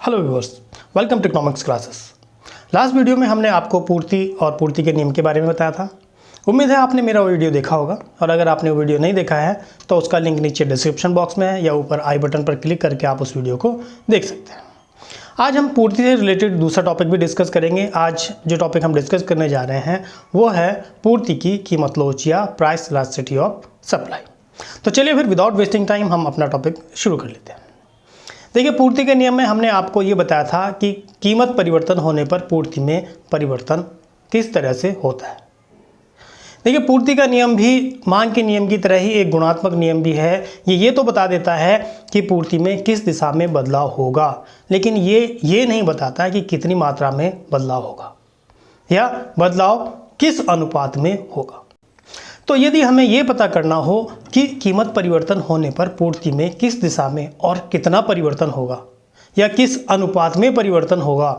Hello viewers, welcome to economics classes. Last video में हमने आपको पूर्ति और पूर्ति के नियम के बारे में बताया था। उम्मीद है आपने मेरा वीडियो देखा होगा, और अगर आपने वो वीडियो नहीं देखा है तो उसका लिंक नीचे डिस्क्रिप्शन बॉक्स में है या ऊपर आई बटन पर क्लिक करके आप उस वीडियो को देख सकते हैं। आज हम पूर्ति से रिलेटेड दूसरा टॉपिक भी डिस्कस करेंगे। आज जो टॉपिक हम डिस्कस करने जा रहे हैं वो है पूर्ति की कीमत लोच या प्राइस इलास्टिसिटी ऑफ सप्लाई। तो चलिए फिर विदाउट वेस्टिंग टाइम हम अपना टॉपिक शुरू कर लेते हैं। देखिए, पूर्ति के नियम में हमने आपको ये बताया था कि कीमत परिवर्तन होने पर पूर्ति में परिवर्तन किस तरह से होता है। देखिए, पूर्ति का नियम भी मांग के नियम की तरह ही एक गुणात्मक नियम भी है। ये तो बता देता है कि पूर्ति में किस दिशा में बदलाव होगा, लेकिन ये नहीं बताता कि कितनी मात्रा में बदलाव होगा या बदलाव किस अनुपात में होगा। तो यदि हमें ये पता करना हो कि कीमत परिवर्तन होने पर पूर्ति में किस दिशा में और कितना परिवर्तन होगा या किस अनुपात में परिवर्तन होगा,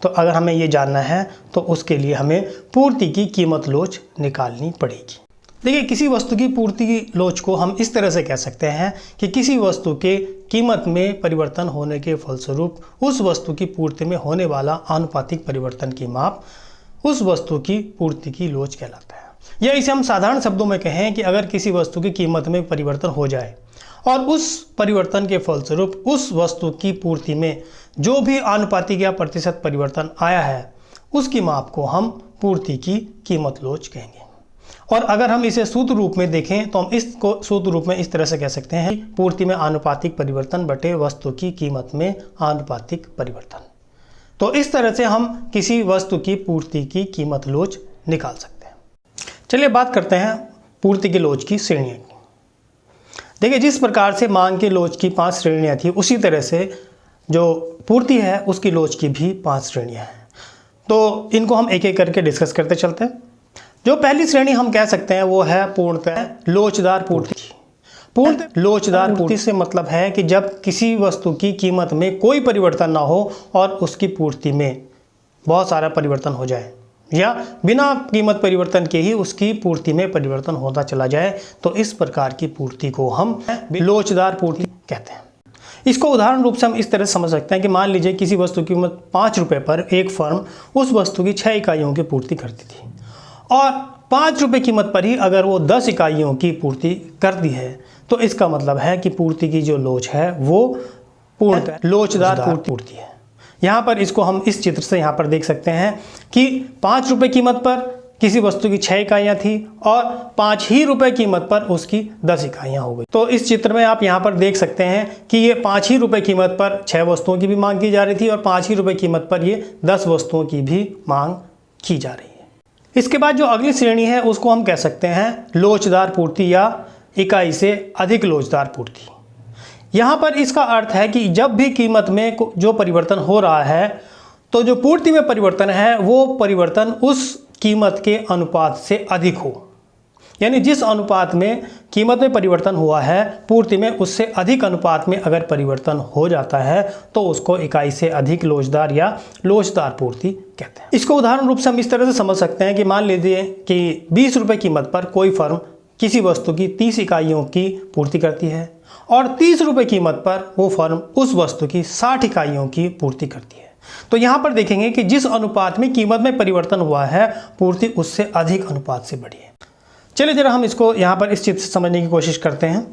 तो अगर हमें ये जानना है तो उसके लिए हमें पूर्ति की कीमत लोच निकालनी पड़ेगी। देखिए, किसी वस्तु की पूर्ति की लोच को हम इस तरह से कह सकते हैं कि किसी वस्तु के कीमत में परिवर्तन होने के फलस्वरूप उस वस्तु की पूर्ति में होने वाला आनुपातिक परिवर्तन की माप उस वस्तु की पूर्ति की लोच कहलाता है। या इसे हम साधारण शब्दों में कहें कि अगर किसी वस्तु की कीमत में परिवर्तन हो जाए और उस परिवर्तन के फलस्वरूप उस वस्तु की पूर्ति में जो भी आनुपातिक या प्रतिशत परिवर्तन आया है उसकी माप को हम पूर्ति की कीमत लोच कहेंगे। और अगर हम इसे सूत्र रूप में देखें तो हम इसको सूत्र रूप में इस तरह से कह सकते हैं, पूर्ति में आनुपातिक परिवर्तन बटे वस्तु की कीमत में आनुपातिक परिवर्तन। तो इस तरह से हम किसी वस्तु की पूर्ति की कीमत लोच निकाल सकते हैं। चलिए बात करते हैं पूर्ति की लोच की श्रेणियों की। देखिए, जिस प्रकार से मांग की लोच की 5 श्रेणियां थी, उसी तरह से जो पूर्ति है उसकी लोच की भी 5 श्रेणियां हैं। तो इनको हम एक एक करके डिस्कस करते चलते हैं। जो पहली श्रेणी हम कह सकते हैं वो है पूर्णतः लोचदार पूर्ति। पूर्णतः लोचदार पूर्ति से मतलब है कि जब किसी वस्तु की कीमत में कोई परिवर्तन ना हो और उसकी पूर्ति में बहुत सारा परिवर्तन हो जाए, या बिना कीमत परिवर्तन के ही उसकी पूर्ति में परिवर्तन होता चला जाए, तो इस प्रकार की पूर्ति को हम लोचदार पूर्ति कहते हैं। इसको उदाहरण रूप से हम इस तरह समझ सकते हैं कि मान लीजिए किसी वस्तु की कीमत 5 रुपये पर एक फर्म उस वस्तु की 6 इकाइयों की पूर्ति करती थी, और 5 रुपये कीमत पर ही अगर वो 10 इकाइयों की पूर्ति करती है, तो इसका मतलब है कि पूर्ति की जो लोच है वो पूर्णतः लोचदार पूर्ति है। यहाँ पर इसको हम इस चित्र से यहाँ पर देख सकते हैं कि 5 रुपये कीमत पर किसी वस्तु की 6 इकाइयाँ थी और 5 ही रुपये कीमत पर उसकी 10 इकाइयाँ हो गई। तो इस चित्र में आप यहाँ पर देख सकते हैं कि ये 5 ही रुपये कीमत पर 6 वस्तुओं की भी मांग की जा रही थी और 5 ही रुपये कीमत पर ये 10 वस्तुओं की भी मांग की जा रही है। इसके बाद जो अगली श्रेणी है उसको हम कह सकते हैं लोचदार पूर्ति या इकाई से अधिक लोचदार पूर्ति। यहाँ पर इसका अर्थ है कि जब भी कीमत में जो परिवर्तन हो रहा है, तो जो पूर्ति में परिवर्तन है वो परिवर्तन उस कीमत के अनुपात से अधिक हो। यानी जिस अनुपात में कीमत में परिवर्तन हुआ है, पूर्ति में उससे अधिक अनुपात में अगर परिवर्तन हो जाता है तो उसको इकाई से अधिक लोचदार या लोचदार पूर्ति कहते हैं। इसको उदाहरण रूप से हम इस तरह से समझ सकते हैं कि मान लीजिए कि 20 रुपये कीमत पर कोई फर्म किसी वस्तु की 30 इकाइयों की पूर्ति करती है और 30 रुपये कीमत पर वो फर्म उस वस्तु की 60 इकाइयों की पूर्ति करती है। तो यहाँ पर देखेंगे कि जिस अनुपात में कीमत में परिवर्तन हुआ है, पूर्ति उससे अधिक अनुपात से बढ़ी है। चलिए जरा हम इसको यहाँ पर इस चित्र से समझने की कोशिश करते हैं।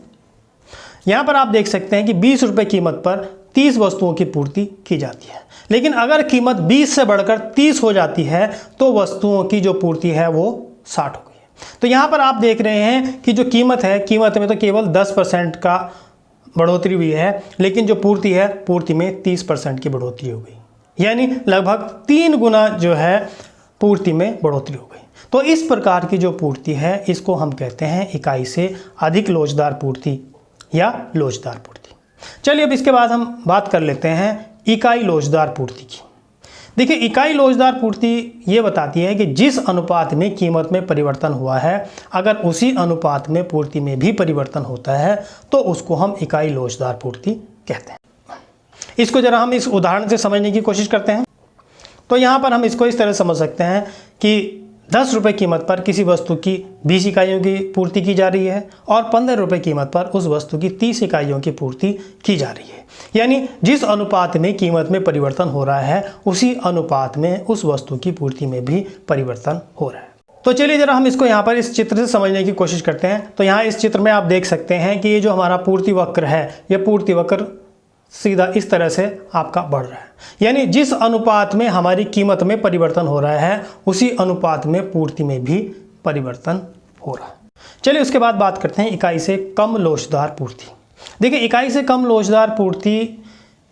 यहाँ पर आप देख सकते हैं कि 20 रुपये कीमत पर 30 वस्तुओं की पूर्ति की जाती है, लेकिन अगर कीमत 20 से बढ़कर 30 हो जाती है तो वस्तुओं की जो पूर्ति है वो 60 हो गई। तो यहाँ पर आप देख रहे हैं कि जो कीमत है, कीमत में तो केवल 10% का बढ़ोतरी हुई है, लेकिन जो पूर्ति है, पूर्ति में 30% की बढ़ोतरी हो गई। यानी लगभग 3 गुना जो है पूर्ति में बढ़ोतरी हो गई। तो इस प्रकार की जो पूर्ति है इसको हम कहते हैं इकाई से अधिक लोचदार पूर्ति या लोचदार पूर्ति। चलिए अब इसके बाद हम बात कर लेते हैं इकाई लोचदार पूर्ति की। देखिए, इकाई लोचदार पूर्ति ये बताती है कि जिस अनुपात में कीमत में परिवर्तन हुआ है, अगर उसी अनुपात में पूर्ति में भी परिवर्तन होता है तो उसको हम इकाई लोचदार पूर्ति कहते हैं। इसको जरा हम इस उदाहरण से समझने की कोशिश करते हैं। तो यहाँ पर हम इसको इस तरह समझ सकते हैं कि 10 रुपये कीमत पर किसी वस्तु की 20 इकाइयों की पूर्ति की जा रही है और 15 रुपये कीमत पर उस वस्तु की 30 इकाइयों की पूर्ति की जा रही है। यानी जिस अनुपात में कीमत में परिवर्तन हो रहा है उसी अनुपात में उस वस्तु की पूर्ति में भी परिवर्तन हो रहा है। तो चलिए जरा हम इसको यहाँ पर इस चित्र से समझने की कोशिश करते हैं। तो यहाँ इस चित्र में आप देख सकते हैं कि ये जो हमारा पूर्ति वक्र है, ये पूर्ति वक्र सीधा इस तरह से आपका बढ़ रहा है। यानी जिस अनुपात में हमारी कीमत में परिवर्तन हो रहा है उसी अनुपात में पूर्ति में भी परिवर्तन हो रहा है। चलिए उसके बाद बात करते हैं इकाई से कम लोचदार पूर्ति। देखिए इकाई से कम लोचदार पूर्ति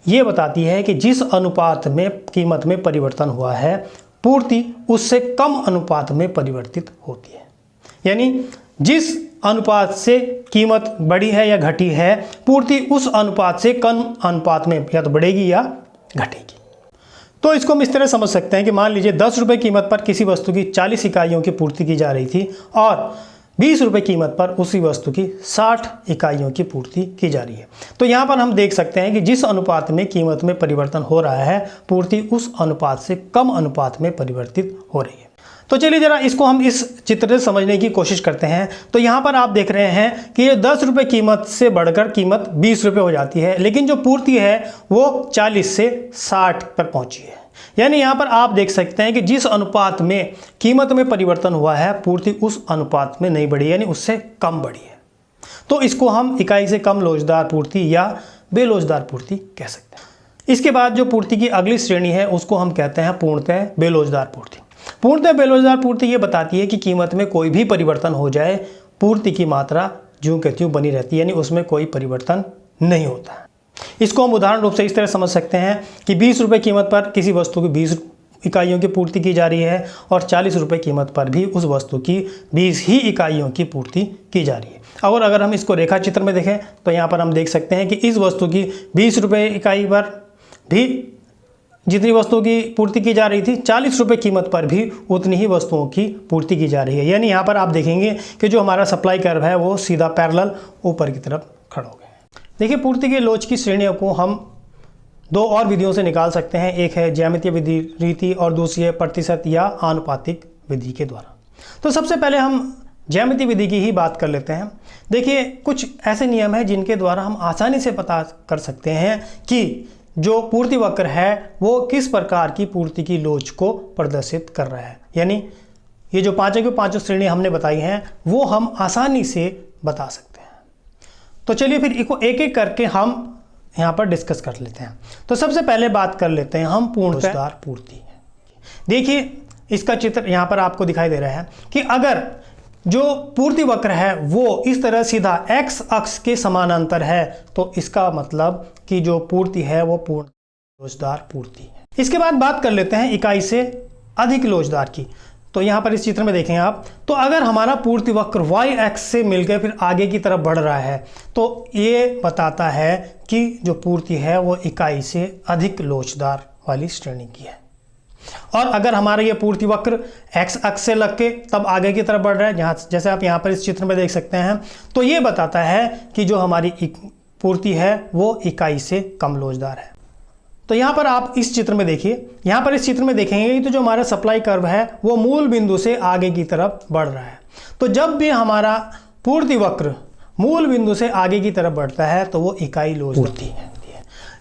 ये बताती है कि जिस अनुपात में कीमत में परिवर्तन हुआ है पूर्ति उससे कम अनुपात में परिवर्तित होती है। यानी जिस अनुपात से कीमत बढ़ी है या घटी है पूर्ति उस अनुपात से कम अनुपात में या तो बढ़ेगी या घटेगी। तो इसको हम इस तरह समझ सकते हैं कि मान लीजिए 10 रुपये कीमत पर किसी वस्तु की 40 इकाइयों की पूर्ति की जा रही थी और 20 रुपये कीमत पर उसी वस्तु की 60 इकाइयों की पूर्ति की जा रही है। तो यहाँ पर हम देख सकते हैं कि जिस अनुपात में कीमत में परिवर्तन हो रहा है पूर्ति उस अनुपात से कम अनुपात में परिवर्तित हो रही है। तो चलिए जरा इसको हम इस चित्र से समझने की कोशिश करते हैं। तो यहाँ पर आप देख रहे हैं कि ये 10 रुपये कीमत से बढ़कर कीमत 20 रुपये हो जाती है, लेकिन जो पूर्ति है वो 40 से 60 पर पहुँची है। यानी यहाँ पर आप देख सकते हैं कि जिस अनुपात में कीमत में परिवर्तन हुआ है पूर्ति उस अनुपात में नहीं बढ़ी, यानी उससे कम बढ़ी है। तो इसको हम इकाई से कम लोचदार पूर्ति या बेलोचदार पूर्ति कह सकते हैं। इसके बाद जो पूर्ति की अगली श्रेणी है उसको हम कहते हैं पूर्णतः बेलोचदार पूर्ति। पूर्णतः बेलोचदार पूर्ति ये बताती है कि कीमत में कोई भी परिवर्तन हो जाए पूर्ति की मात्रा ज्यों के त्यों बनी रहती है, यानी उसमें कोई परिवर्तन नहीं होता है। इसको हम उदाहरण रूप से इस तरह समझ सकते हैं कि 20 रुपये कीमत पर किसी वस्तु की 20 इकाइयों की पूर्ति की जा रही है और 40 रुपये कीमत पर भी उस वस्तु की 20 ही इकाइयों की पूर्ति की जा रही है। और अगर हम इसको रेखा चित्र में देखें तो यहाँ पर हम देख सकते हैं कि इस वस्तु की 20 रुपये इकाई पर भी जितनी वस्तुओं की पूर्ति की जा रही थी 40 रुपये कीमत पर भी उतनी ही वस्तुओं की पूर्ति की जा रही है। यानी यहाँ पर आप देखेंगे कि जो हमारा सप्लाई कर्व है वो सीधा पैरेलल ऊपर की तरफ खड़ा हो गया है। देखिए पूर्ति के लोच की श्रेणियों को हम दो और विधियों से निकाल सकते हैं। एक है ज्यामितीय विधि रीति और दूसरी है प्रतिशत या आनुपातिक विधि के द्वारा। तो सबसे पहले हम ज्यामितीय विधि की ही बात कर लेते हैं। देखिए कुछ ऐसे नियम हैं जिनके द्वारा हम आसानी से पता कर सकते हैं कि जो पूर्ति वक्र है वो किस प्रकार की पूर्ति की लोच को प्रदर्शित कर रहा है। यानी ये जो पांचों की पांचों श्रेणी हमने बताई हैं वो हम आसानी से बता सकते हैं। तो चलिए फिर इसको एक एक करके हम यहाँ पर डिस्कस कर लेते हैं। तो सबसे पहले बात कर लेते हैं हम पूर्णतः पूर्ति। देखिए इसका चित्र यहाँ पर आपको दिखाई दे रहा है कि अगर जो पूर्ति वक्र है वो इस तरह सीधा x अक्ष के समानांतर है तो इसका मतलब कि जो पूर्ति है वो पूर्ण लोचदार पूर्ति है। इसके बाद बात कर लेते हैं इकाई से अधिक लोचदार की। तो यहाँ पर इस चित्र में देखें आप, तो अगर हमारा पूर्ति वक्र y एक्स से मिलकर फिर आगे की तरफ बढ़ रहा है तो ये बताता है कि जो पूर्ति है वो इकाई से अधिक लोचदार वाली श्रेणी की है। और अगर हमारा ये पूर्ति वक्र x अक्ष से लग के तब आगे की तरफ बढ़ रहा है, जहाँ जैसे आप यहाँ पर इस चित्र में देख सकते हैं, तो ये बताता है कि जो हमारी पूर्ति है वो इकाई से कम लोचदार है। तो यहाँ पर आप इस चित्र में देखिए, यहाँ पर इस चित्र में देखेंगे तो जो हमारा सप्लाई कर्व है वो मूल बिंदु से आगे की तरफ बढ़ रहा है। तो जब भी हमारा पूर्ति वक्र मूल बिंदु से आगे की तरफ बढ़ता है तो वो इकाई लोचदार है।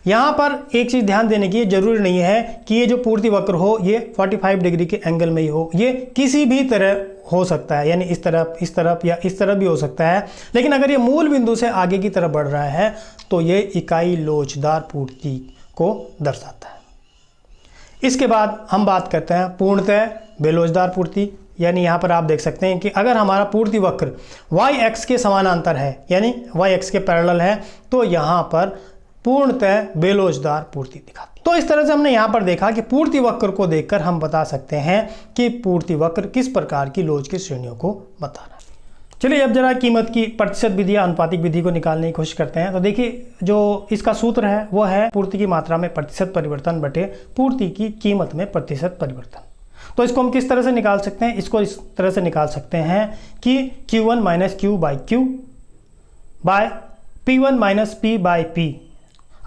यहाँ पर एक चीज़ ध्यान देने की, जरूरी नहीं है कि ये जो पूर्ति वक्र हो ये 45 डिग्री के एंगल में ही हो, ये किसी भी तरह हो सकता है, यानी इस तरफ या इस तरफ भी हो सकता है। लेकिन अगर ये मूल बिंदु से आगे की तरफ बढ़ रहा है तो ये इकाई लोचदार पूर्ति को दर्शाता है। इसके बाद हम बात करते हैं पूर्णतः बेलोचदार पूर्ति। यानी यहाँ पर आप देख सकते हैं कि अगर हमारा पूर्ति वक्र y एक्स के समानांतर है, यानी y एक्स के पैरेलल है, तो यहाँ पर पूर्णतः बेलोचदार पूर्ति दिखाती है। तो इस तरह से हमने यहाँ पर देखा कि पूर्ति वक्र को देखकर हम बता सकते हैं कि पूर्ति वक्र किस प्रकार की लोच की श्रेणियों को बता रहा है। चलिए अब जरा कीमत की प्रतिशत विधि या अनुपातिक विधि को निकालने की कोशिश करते हैं। तो देखिए जो इसका सूत्र है वो है पूर्ति की मात्रा में प्रतिशत परिवर्तन बटे पूर्ति की कीमत में प्रतिशत परिवर्तन। तो इसको हम किस तरह से निकाल सकते हैं? इसको इस तरह से निकाल सकते हैं कि Q1 minus Q by Q by P1 minus P by P।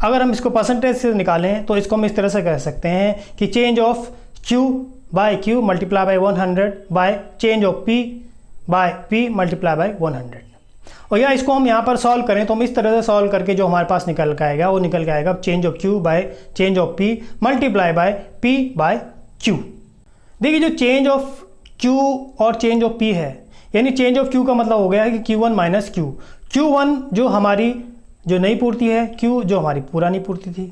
अगर हम इसको परसेंटेज से निकालें तो इसको हम इस तरह से कह सकते हैं कि change of Q by Q multiply by 100 by change of P by P multiply by 100। और या इसको हम यहाँ पर सॉल्व करें तो हम इस तरह से सॉल्व करके जो हमारे पास निकल के आएगा वो निकल के आएगा change of Q by change of P multiply by P by Q। देखिए जो चेंज ऑफ Q और चेंज ऑफ P है, यानी चेंज ऑफ Q का मतलब हो गया है कि Q1 माइनस Q। Q1 जो हमारी जो नई पूर्ति है, Q जो हमारी पुरानी पूर्ति थी,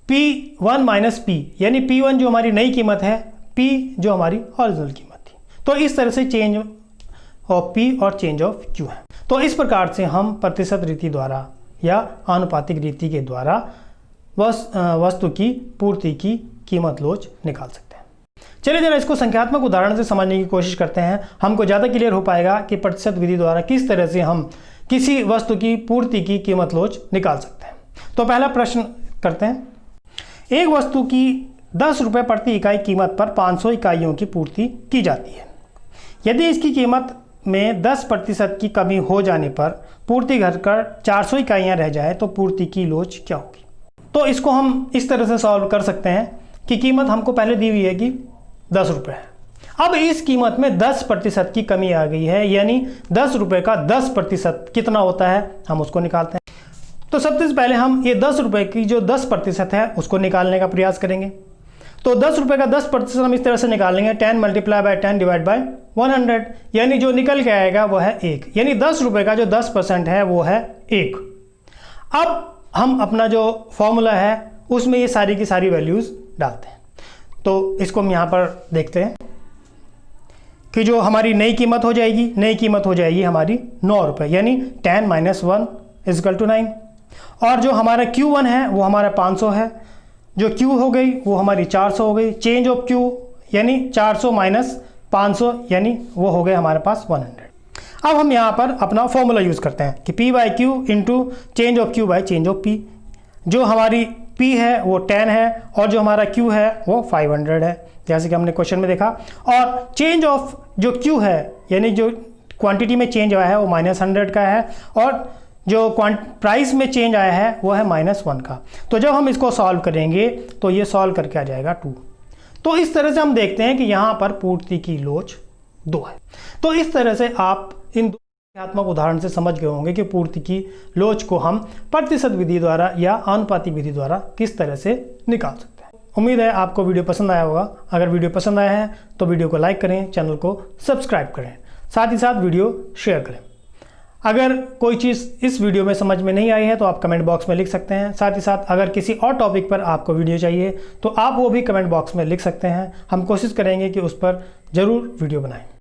P1 माइनस P यानी P1 जो हमारी नई कीमत है, P जो हमारी ओरिजिनल कीमत थी। तो इस तरह से चेंज ऑफ P और चेंज ऑफ Q है। तो इस प्रकार से हम प्रतिशत रीति द्वारा या आनुपातिक रीति के द्वारा वस्तु की पूर्ति की कीमत लोच निकाल सकते हैं। चलिए जरा इसको संख्यात्मक उदाहरण से समझने की कोशिश करते हैं, हमको ज़्यादा क्लियर हो पाएगा कि प्रतिशत विधि द्वारा किस तरह से हम किसी वस्तु की पूर्ति की कीमत लोच निकाल सकते हैं। तो पहला प्रश्न करते हैं। एक वस्तु की 10 रुपये प्रति इकाई कीमत पर 500 इकाइयों की पूर्ति की जाती है। यदि इसकी कीमत में 10% की कमी हो जाने पर पूर्ति घटकर 400 इकाइयाँ रह जाए तो पूर्ति की लोच क्या होगी। तो इसको हम इस तरह से सॉल्व कर सकते हैं कि कीमत हमको पहले दी हुई है कि 10 रुपये है। अब इस कीमत में 10% की कमी आ गई है, यानी 10 रुपये का 10% कितना होता है, हम उसको निकालते हैं। तो सबसे पहले हम ये 10 रुपये की जो 10% है उसको निकालने का प्रयास करेंगे। तो 10 रुपये का 10% हम इस तरह से निकाल लेंगे, 10 मल्टीप्लाई बाय 10 डिवाइड बाय 100, यानी जो निकल के आएगा वो है 1, यानी 10 रुपये का जो 10% है वो है 1। अब हम अपना जो फॉर्मूला है उसमें ये सारी की सारी वैल्यूज़ डालते हैं। तो इसको हम यहाँ पर देखते हैं कि जो हमारी नई कीमत हो जाएगी हमारी 9 रुपये, यानी 10 माइनस 1 इजकल टू 9। और जो हमारा Q1 है वो हमारा 500 है, जो Q हो गई वो हमारी 400 हो गई। चेंज ऑफ Q यानी 400 माइनस 500 यानी वो हो गए हमारे पास 100। अब हम यहाँ पर अपना फॉर्मूला यूज़ करते हैं कि P by Q into change of Q by change of P। जो हमारी P है वो 10 है और जो हमारा Q है वो 500 है, जैसे कि हमने क्वेश्चन में देखा। और चेंज ऑफ जो Q है यानी जो क्वांटिटी में चेंज आया है वो -100 का है और जो प्राइस में चेंज आया है वो है -1 का। तो जब हम इसको सॉल्व करेंगे तो ये सॉल्व करके आ जाएगा 2। तो इस तरह से हम देखते हैं कि यहाँ पर पूर्ति की लोच 2 है। तो इस तरह से आप इन दो संख्यात्मक उदाहरण से समझ गए होंगे कि पूर्ति की लोच को हम प्रतिशत विधि द्वारा या आनुपातिक विधि द्वारा किस तरह से निकाल सकते हैं। उम्मीद है आपको वीडियो पसंद आया होगा। अगर वीडियो पसंद आया है तो वीडियो को लाइक करें, चैनल को सब्सक्राइब करें, साथ ही साथ वीडियो शेयर करें। अगर कोई चीज़ इस वीडियो में समझ में नहीं आई है तो आप कमेंट बॉक्स में लिख सकते हैं। साथ ही साथ अगर किसी और टॉपिक पर आपको वीडियो चाहिए तो आप वो भी कमेंट बॉक्स में लिख सकते हैं। हम कोशिश करेंगे कि उस पर ज़रूर वीडियो बनाएं।